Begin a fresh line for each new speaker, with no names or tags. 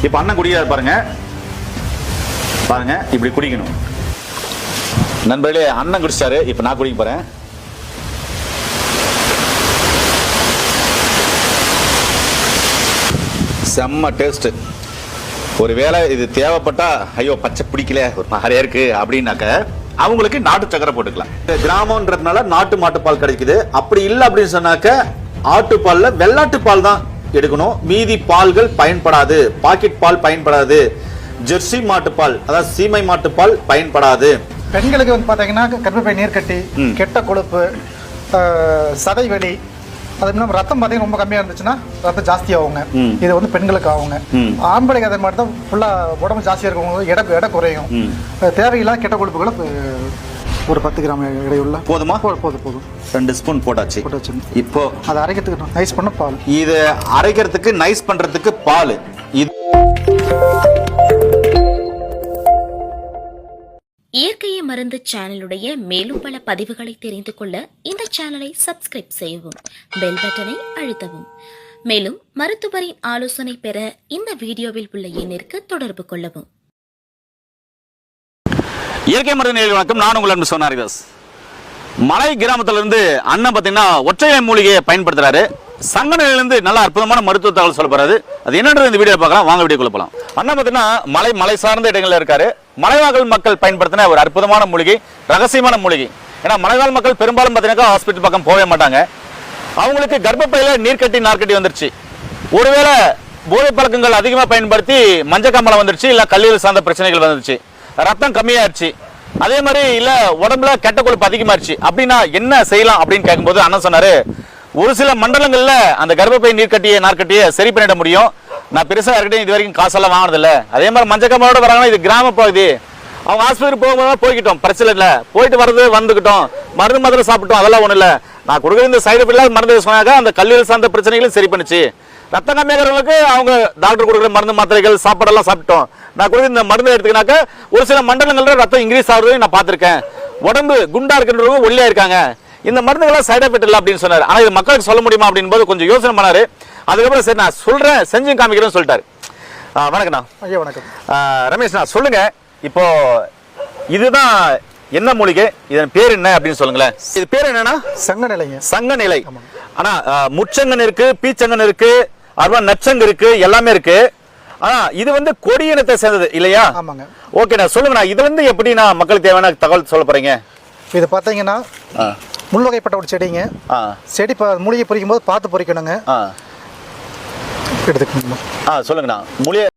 இப்போ அண்ணன் குடிக்கிறார் பாருங்க பாருங்க, இப்படி குடிக்கணும் நண்பர்களே. அண்ணன் குடிச்சாரு, இப்போ நான் குடிக்க போறேன். செம்ம டேஸ்ட். ஒருவேளை இது தேவைப்பட்டா ஐயோ பச்சை பிடிக்கல ஒரு மாதிரியா இருக்கு அப்படின்னாக்க அவங்களுக்கு நாட்டு சக்கரை போட்டுக்கலாம். கிராமம்ன்றதுனால நாட்டு மாட்டுப்பால் கிடைக்குது. அப்படி இல்லை அப்படின்னு சொன்னாக்க ஆட்டுப்பால்ல வெள்ளாட்டு பால் தான் எடுக்கணும். மீதி பால்கள் பயன்படாது. பாக்கெட் பால் பயன்படாது. ஜெர்சி மாட்டுப்பால் அதாவது சீமை மாட்டுப்பால் பயன்படாது.
பெண்களுக்கு வந்து பாத்தீங்கன்னா கர்ப்பப்பை நீர்க்கட்டி, கெட்ட கொழுப்பு, சதைவெளி, அது இல்லாமல் ரத்தம் பார்த்தீங்கன்னா ரொம்ப கம்மியாக இருந்துச்சுன்னா ரத்தம் ஜாஸ்தி ஆகுங்க. இது வந்து பெண்களுக்கு ஆகுங்க. ஆம்பளைக்கு அதை மாதிரி தான் ஃபுல்லாக உடம்பு ஜாஸ்தியாக இருக்கவங்க எடை குறையும். தேவையில்லாத கெட்ட கொழுப்புகளை ஒரு 10 கிராம் இடையுள்ள
போதுமா?
போதும்.
2 ஸ்பூன் போட்டாச்சு. இப்போ
அதை அரைக்கிறதுக்கு நைஸ் பண்ண பால்.
இது அரைக்கிறதுக்கு நைஸ் பண்றதுக்கு பால். இது
இயற்கையை மருந்து சேனலுடைய மேலும் பல பதிவுகளை தெரிந்து கொள்ள இந்த சேனலை சப்ஸ்கிரைப் செய்யவும், பெல் பட்டனை அழுத்தவும். மேலும் மருத்துவரின் ஆலோசனை பெற இந்த வீடியோவில் உள்ள எண்ணிற்கு தொடர்பு கொள்ளவும்.
இயற்கை மருந்து நேயர்களுக்கு வணக்கம். நான் உங்கள் அன்பு சொன்னாரிதாஸ். மலை கிராமத்திலிருந்து அண்ணன் பார்த்தீங்கன்னா ஒற்றைய மூலிகையை பயன்படுத்துறாரு. சங்கநிலையிலிருந்து நல்ல அற்புதமான மருத்துவ தகவல் சொல்ல போறாரு. அது என்னன்றது இந்த வீடியோ பார்க்கலாம். வாங்க வீடியோக்குள்ள போகலாம். அண்ணன் பார்த்தீங்கன்னா மலை சார்ந்த இடங்கள்ல இருக்காரு. மலைவாழ் மக்கள் பயன்படுத்தின ஒரு அற்புதமான மூலிகை, ரகசியமான மூலிகை. ஏன்னா மலைவாழ் மக்கள் பெரும்பாலும் பார்த்தீங்கன்னா ஹாஸ்பிட்டல் பக்கம் போகவே மாட்டாங்க. அவங்களுக்கு கர்ப்பப்பையில நீர்க்கட்டி நார்க்கட்டி வந்துருச்சு. ஒருவேளை போதை பழக்கங்கள் அதிகமாக பயன்படுத்தி மஞ்சக்காமலை வந்துருச்சு, இல்லை கல்லீரல் சார்ந்த பிரச்சனைகள் வந்துருச்சு, ரத்தம் கம்மியாயிருச்சு, அதே மாதிரி இல்லை உடம்புல கெட்ட கொழுப்பு அதிகமாயிருச்சு. அப்படின்னா என்ன செய்யலாம் அப்படின்னு கேட்கும்போது அண்ணன் சொன்னாரு, ஒரு சில மண்டலங்கள்ல அந்த கர்ப்பப்பை நார்க்கட்டியை சரி பண்ணிட முடியும். நான் பெருசா யார்கிட்டையும் இது வரைக்கும் காசெல்லாம் வாங்கினதில்ல. அதே மாதிரி மஞ்சக்காமலோட வராங்கன்னா இது கிராம பகுதி, அவங்க ஆஸ்பத்திரி போகும்போது போய்கிட்டோம், பிரச்சனை இல்லை, போயிட்டு வர்றது வந்துக்கிட்டோம், மருந்து மாத்திரை சாப்பிட்டோம், அதெல்லாம் ஒன்றும் இல்லை. நான் கொடுக்குற இந்த சைடு எஃபெக்ட் மருந்து சொன்னாங்க அந்த கல்லீரல் சார்ந்த பிரச்சனைகளும் சரி பண்ணுச்சு. ரத்தம் கம்மியாகிறவங்களுக்கு அவங்க டாக்டர் கொடுக்குற மருந்து மாத்திரைகள் சாப்பாடெல்லாம் சாப்பிட்டோம். நான் கொடுக்குற இந்த மருந்து எடுத்துக்கினாக்க ஒரு சில மண்டலங்களில் ரத்தம் இன்க்ரீஸ் ஆகுறதையும் நான் பார்த்துருக்கேன். உடம்பு குண்டா இருக்கின்றவங்க ஒல்லியா இருக்காங்க. இந்த மருந்துகள்லாம் சைட் எஃபெக்ட் இல்லை அப்படின்னு சொன்னார். ஆனால் இது மக்களுக்கு சொல்ல முடியுமா அப்படின்னு போது கொஞ்சம் யோசனை பண்ணாரு. அதுக்கப்புறம் சரி நான் சொல்றேன், செஞ்சு காமிக்கிறேன்னு சொல்லிட்டாரு. வணக்கண்ணா.
ஐயா வணக்கம்.
ரமேஷ்ண்ணா சொல்லுங்க, இப்போ இதுதான் என்ன மூலிகை, இதன் பேர் என்ன அப்படின்னு சொல்லுங்களேன். இது பேர் என்னன்னா
சங்கநிலைங்க.
சங்கநிலை. ஆனா முச்சங்கன் இருக்கு, பீச்சங்கன் இருக்கு, நச்சங்க இருக்கு, எல்லாமே இருக்கு. ஆனா இது வந்து கொடி இனத்தை சேர்ந்தது இல்லையா?
ஆமாங்க.
ஓகேண்ணா சொல்லுங்கண்ணா, இது வந்து எப்படி நான் மக்களுக்கு தேவையான தகவல் சொல்ல போறீங்க?
இது பார்த்தீங்கன்னா முள்வகைப்பட்ட ஒரு செடிங்க. செடி மூலிகை பொறிக்கும் போது பார்த்து பொறிக்கணுங்க.
எடுத்துக்கணுமா? சொல்லுங்கண்ணா. மூலிகை